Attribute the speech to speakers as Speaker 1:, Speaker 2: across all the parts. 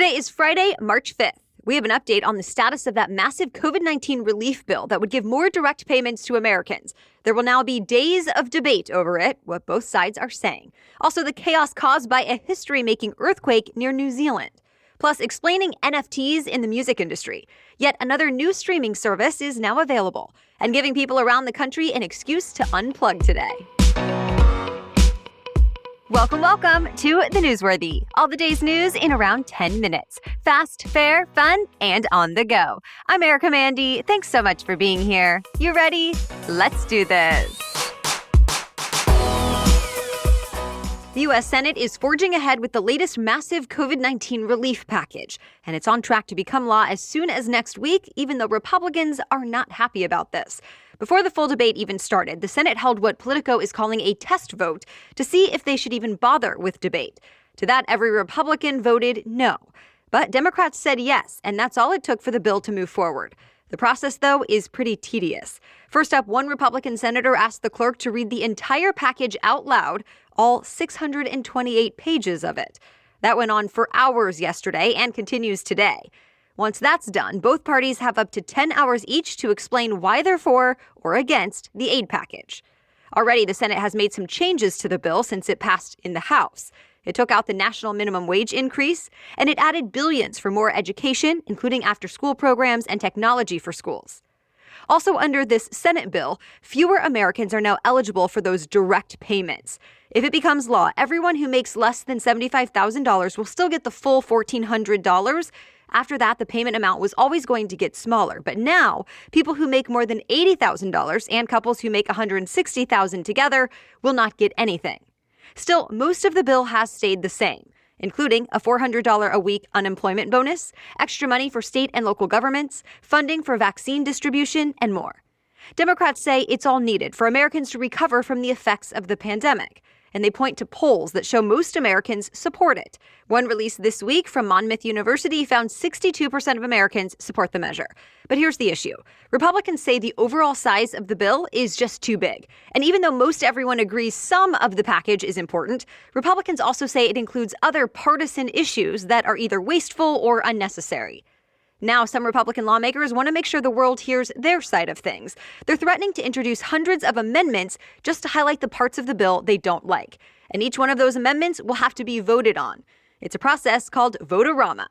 Speaker 1: Today is Friday, March 5th. We have an update on the status of that massive COVID-19 relief bill that would give more direct payments to Americans. There will now be days of debate over it, what both sides are saying. Also, the chaos caused by a history-making earthquake near New Zealand. Plus, explaining NFTs in the music industry. Yet another new streaming service is now available and giving people around the country an excuse to unplug today. Welcome to The Newsworthy. All the day's news in around 10 minutes. Fast, fair, fun, and on the go. I'm Erica Mandy. Thanks so much for being here. You ready? Let's do this. The U.S. Senate is forging ahead with the latest massive COVID-19 relief package, and it's on track to become law as soon as next week, even though Republicans are not happy about this. Before the full debate even started, the Senate held what Politico is calling a test vote to see if they should even bother with debate. To that, every Republican voted no. But Democrats said yes, and that's all it took for the bill to move forward. The process, though, is pretty tedious. First up, one Republican senator asked the clerk to read the entire package out loud, all 628 pages of it. That went on for hours yesterday and continues today. Once that's done, both parties have up to 10 hours each to explain why they're for or against the aid package. Already, the Senate has made some changes to the bill since it passed in the House. It took out the national minimum wage increase, and it added billions for more education, including after-school programs and technology for schools. Also under this Senate bill, fewer Americans are now eligible for those direct payments. If it becomes law, everyone who makes less than $75,000 will still get the full $1,400. After that, the payment amount was always going to get smaller. But now, people who make more than $80,000 and couples who make $160,000 together will not get anything. Still, most of the bill has stayed the same, including a $400 a week unemployment bonus, extra money for state and local governments, funding for vaccine distribution, and more. Democrats say it's all needed for Americans to recover from the effects of the pandemic, and they point to polls that show most Americans support it. One released this week from Monmouth University found 62% of Americans support the measure. But here's the issue. Republicans say the overall size of the bill is just too big. And even though most everyone agrees some of the package is important, Republicans also say it includes other partisan issues that are either wasteful or unnecessary. Now, some Republican lawmakers want to make sure the world hears their side of things. They're threatening to introduce hundreds of amendments just to highlight the parts of the bill they don't like. And each one of those amendments will have to be voted on. It's a process called Vote-a-Rama.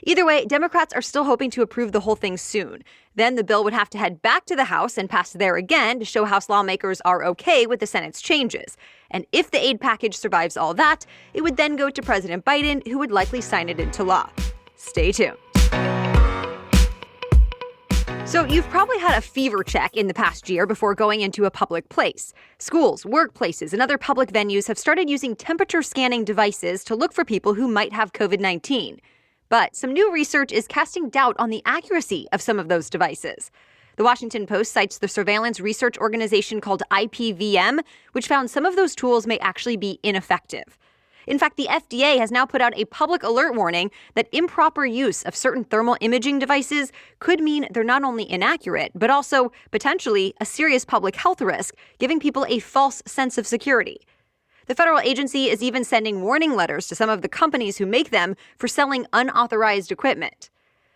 Speaker 1: Either way, Democrats are still hoping to approve the whole thing soon. Then the bill would have to head back to the House and pass there again to show House lawmakers are okay with the Senate's changes. And if the aid package survives all that, it would then go to President Biden, who would likely sign it into law. Stay tuned. So you've probably had a fever check in the past year before going into a public place. Schools, workplaces, and other public venues have started using temperature scanning devices to look for people who might have COVID-19. But some new research is casting doubt on the accuracy of some of those devices. The Washington Post cites the surveillance research organization called IPVM, which found some of those tools may actually be ineffective. In fact, the FDA has now put out a public alert warning that improper use of certain thermal imaging devices could mean they're not only inaccurate, but also potentially a serious public health risk, giving people a false sense of security. The federal agency is even sending warning letters to some of the companies who make them for selling unauthorized equipment.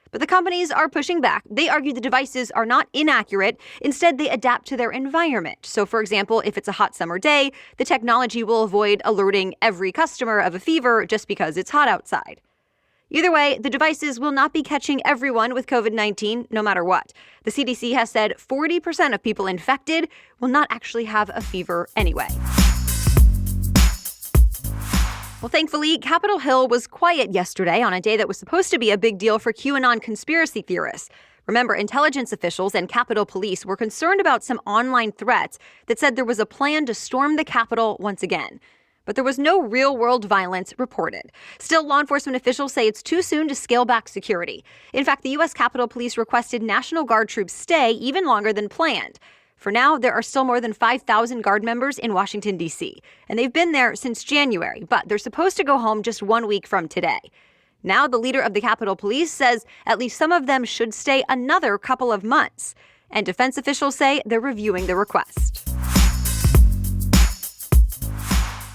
Speaker 1: But the companies are pushing back. They argue the devices are not inaccurate. Instead, they adapt to their environment. So, for example, if it's a hot summer day, the technology will avoid alerting every customer of a fever just because it's hot outside. Either way, the devices will not be catching everyone with COVID-19, no matter what. The CDC has said 40% of people infected will not actually have a fever anyway. Well, thankfully, Capitol Hill was quiet yesterday on a day that was supposed to be a big deal for QAnon conspiracy theorists. Remember, intelligence officials and Capitol Police were concerned about some online threats that said there was a plan to storm the Capitol once again. But there was no real-world violence reported. Still, law enforcement officials say it's too soon to scale back security. In fact, the U.S. Capitol Police requested National Guard troops stay even longer than planned. For now, there are still more than 5,000 Guard members in Washington, D.C., and they've been there since January, but they're supposed to go home just 1 week from today. Now, the leader of the Capitol Police says at least some of them should stay another couple of months, and defense officials say they're reviewing the request.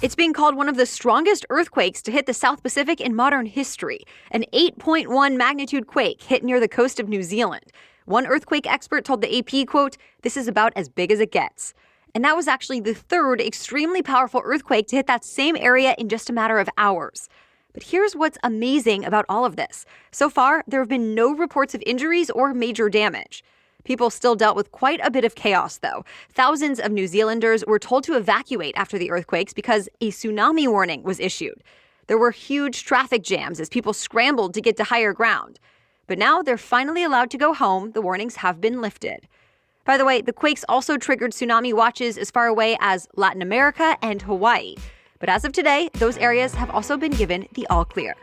Speaker 1: It's being called one of the strongest earthquakes to hit the South Pacific in modern history. An 8.1 magnitude quake hit near the coast of New Zealand. One earthquake expert told the AP, quote, "This is about as big as it gets." And that was actually the third extremely powerful earthquake to hit that same area in just a matter of hours. But here's what's amazing about all of this. So far, there have been no reports of injuries or major damage. People still dealt with quite a bit of chaos, though. Thousands of New Zealanders were told to evacuate after the earthquakes because a tsunami warning was issued. There were huge traffic jams as people scrambled to get to higher ground. But now they're finally allowed to go home. The warnings have been lifted. By the way, the quakes also triggered tsunami watches as far away as Latin America and Hawaii. But as of today, those areas have also been given the all clear.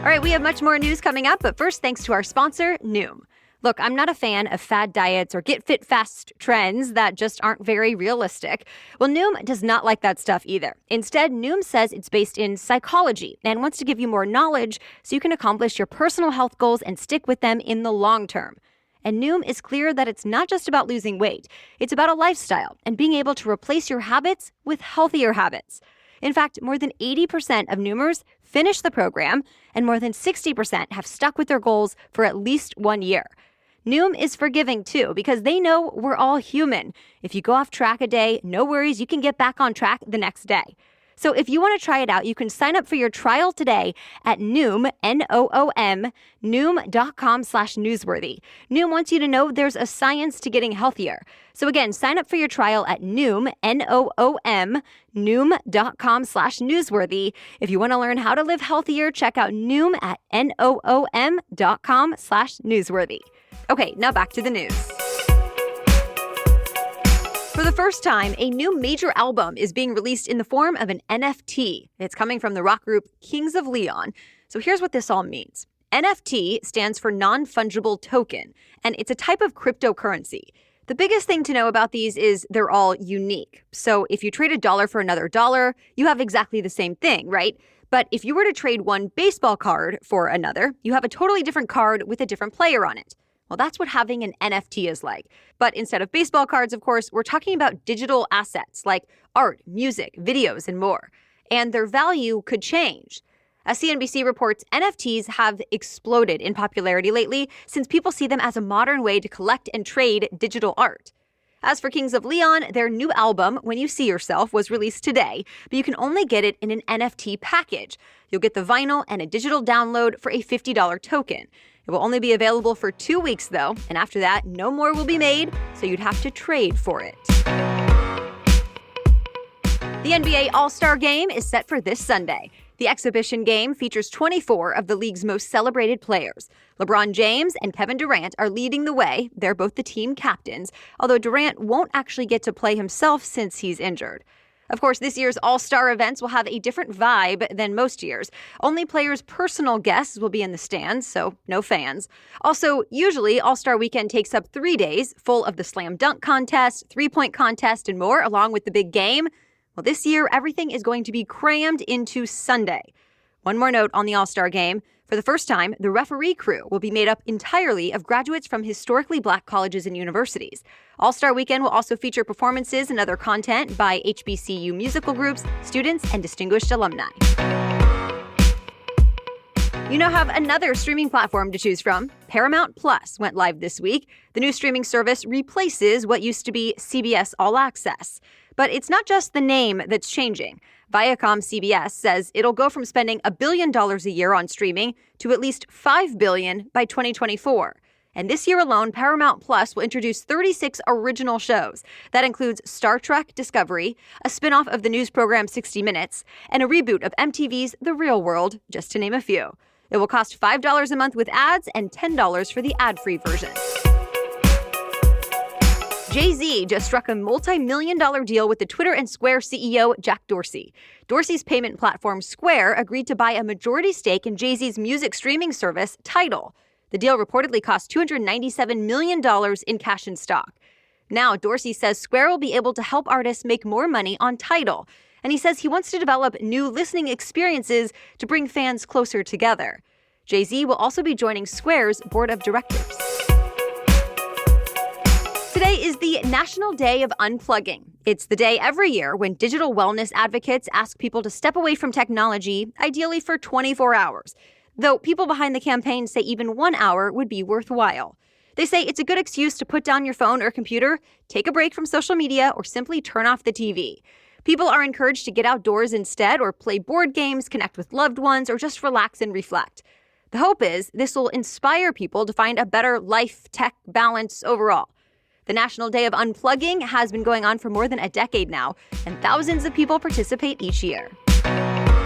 Speaker 1: All right, we have much more news coming up, but first, thanks to our sponsor, Noom. Look, I'm not a fan of fad diets or get fit fast trends that just aren't very realistic. Well, Noom does not like that stuff either. Instead, Noom says it's based in psychology and wants to give you more knowledge so you can accomplish your personal health goals and stick with them in the long term. And Noom is clear that it's not just about losing weight. It's about a lifestyle and being able to replace your habits with healthier habits. In fact, more than 80% of Noomers finish the program, and more than 60% have stuck with their goals for at least 1 year. Noom is forgiving, too, because they know we're all human. If you go off track a day, no worries, you can get back on track the next day. So if you want to try it out, you can sign up for your trial today at Noom, Noom, Noom.com/newsworthy. Noom wants you to know there's a science to getting healthier. So again, sign up for your trial at Noom, Noom, Noom.com/newsworthy. If you want to learn how to live healthier, check out Noom at Noom.com/newsworthy. Okay, now back to the news. For the first time, a new major album is being released in the form of an NFT. It's coming from the rock group Kings of Leon. So here's what this all means. NFT stands for non-fungible token, and it's a type of cryptocurrency. The biggest thing to know about these is they're all unique. So if you trade a dollar for another dollar, you have exactly the same thing, right? But if you were to trade one baseball card for another, you have a totally different card with a different player on it. Well, that's what having an NFT is like. But instead of baseball cards, of course, we're talking about digital assets like art, music, videos, and more. And their value could change. As CNBC reports, NFTs have exploded in popularity lately since people see them as a modern way to collect and trade digital art. As for Kings of Leon, their new album, When You See Yourself, was released today, but you can only get it in an NFT package. You'll get the vinyl and a digital download for a $50 token. It will only be available for 2 weeks, though, and after that, no more will be made, so you'd have to trade for it. The NBA All-Star Game is set for this Sunday. The exhibition game features 24 of the league's most celebrated players. LeBron James and Kevin Durant are leading the way. They're both the team captains, although Durant won't actually get to play himself since he's injured. Of course, this year's All-Star events will have a different vibe than most years. Only players' personal guests will be in the stands, so no fans. Also, usually All-Star Weekend takes up 3 days, full of the slam dunk contest, three-point contest, and more, along with the big game. Well, this year, everything is going to be crammed into Sunday. One more note on the All-Star Game. For the first time, the referee crew will be made up entirely of graduates from historically black colleges and universities. All-Star Weekend will also feature performances and other content by HBCU musical groups, students, and distinguished alumni. You now have another streaming platform to choose from. Paramount Plus went live this week. The new streaming service replaces what used to be CBS All Access. But it's not just the name that's changing. Viacom CBS says it'll go from spending $1 billion a year on streaming to at least $5 billion by 2024. And this year alone, Paramount Plus will introduce 36 original shows. That includes Star Trek Discovery, a spinoff of the news program 60 Minutes, and a reboot of MTV's The Real World, just to name a few. It will cost $5 a month with ads and $10 for the ad-free version. JayZ just struck a multi-million-dollar deal with the Twitter and Square CEO Jack Dorsey. Dorsey's payment platform Square agreed to buy a majority stake in JayZ's music streaming service Tidal. The deal reportedly cost $297 million in cash and stock. Now, Dorsey says Square will be able to help artists make more money on Tidal. And he says he wants to develop new listening experiences to bring fans closer together. JayZ will also be joining Square's board of directors. Today is the National Day of Unplugging. It's the day every year when digital wellness advocates ask people to step away from technology, ideally for 24 hours. Though people behind the campaign say even 1 hour would be worthwhile. They say it's a good excuse to put down your phone or computer, take a break from social media, or simply turn off the TV. People are encouraged to get outdoors instead or play board games, connect with loved ones, or just relax and reflect. The hope is this will inspire people to find a better life-tech balance overall. The National Day of Unplugging has been going on for more than a decade now, and thousands of people participate each year. And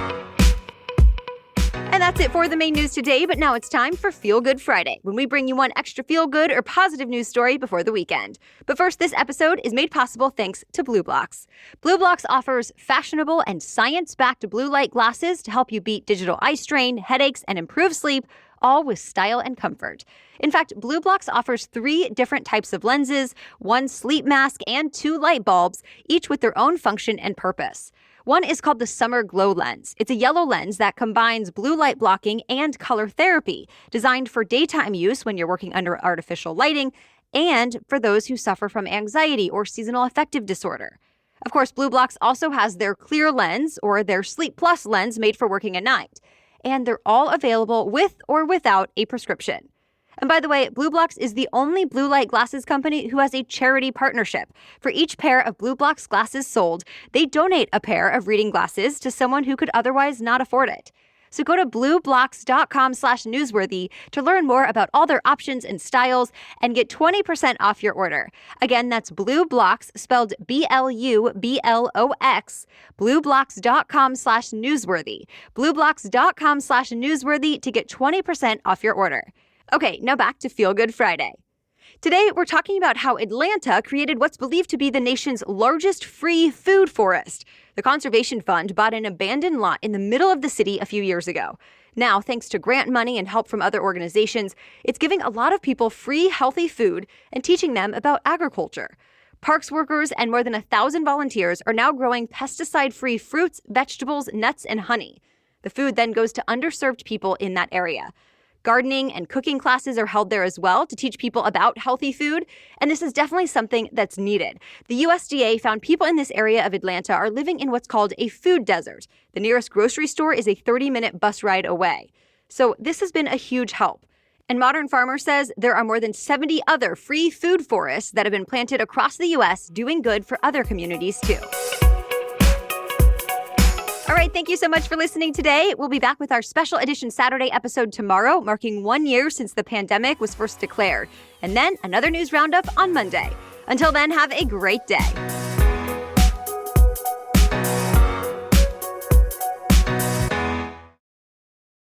Speaker 1: that's it for the main news today, but now it's time for Feel Good Friday, when we bring you one extra feel-good or positive news story before the weekend. But first, this episode is made possible thanks to BlueBlox. BlueBlox offers fashionable and science-backed blue light glasses to help you beat digital eye strain, headaches, and improve sleep, all with style and comfort. In fact, BlueBlox offers 3 different types of lenses, 1 sleep mask, and 2 light bulbs, each with their own function and purpose. One is called the Summer Glow Lens. It's a yellow lens that combines blue light blocking and color therapy, designed for daytime use when you're working under artificial lighting, and for those who suffer from anxiety or seasonal affective disorder. Of course, BlueBlox also has their Clear Lens or their Sleep Plus lens made for working at night. And they're all available with or without a prescription. And by the way, BlueBlox is the only blue light glasses company who has a charity partnership. For each pair of BlueBlox glasses sold, they donate a pair of reading glasses to someone who could otherwise not afford it. So go to blueblocks.com/newsworthy to learn more about all their options and styles and get 20% off your order. Again, that's BlueBlox, spelled BLUBLOX, blueblocks.com/newsworthy, blueblocks.com/newsworthy to get 20% off your order. Okay, now back to Feel Good Friday. Today, we're talking about how Atlanta created what's believed to be the nation's largest free food forest. The Conservation Fund bought an abandoned lot in the middle of the city a few years ago. Now, thanks to grant money and help from other organizations, it's giving a lot of people free, healthy food and teaching them about agriculture. Parks workers and more than 1,000 volunteers are now growing pesticide-free fruits, vegetables, nuts, and honey. The food then goes to underserved people in that area. Gardening and cooking classes are held there as well to teach people about healthy food, and this is definitely something that's needed. The USDA found people in this area of Atlanta are living in what's called a food desert. The nearest grocery store is a 30-minute bus ride away. So this has been a huge help. And Modern Farmer says there are more than 70 other free food forests that have been planted across the U.S. doing good for other communities too. All right, thank you so much for listening today. We'll be back with our special edition Saturday episode tomorrow, marking 1 year since the pandemic was first declared. And then another news roundup on Monday. Until then, have a great day.